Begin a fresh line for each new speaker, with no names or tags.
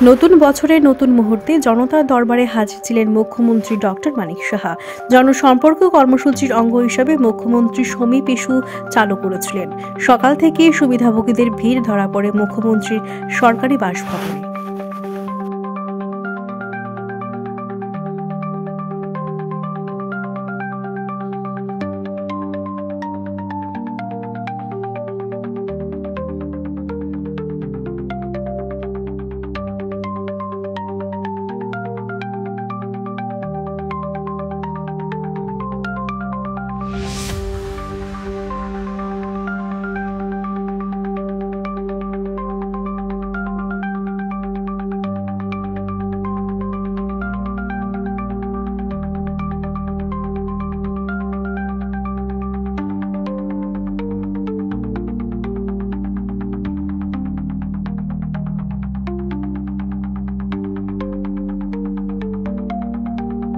নতুন বছরে নতুন মুহূর্তে জনতার দরবারে হাজির ছিলেন মুখ্যমন্ত্রী ডক্টর মানিক সাহা। জনসম্পর্ক কর্মসূচির অঙ্গ হিসাবে মুখ্যমন্ত্রী সমীপ ইস্যু চালু করেছিলেন। সকাল থেকে সুবিধাভোগীদের ভিড় ধরা পড়ে মুখ্যমন্ত্রীর সরকারি বাসভবনে।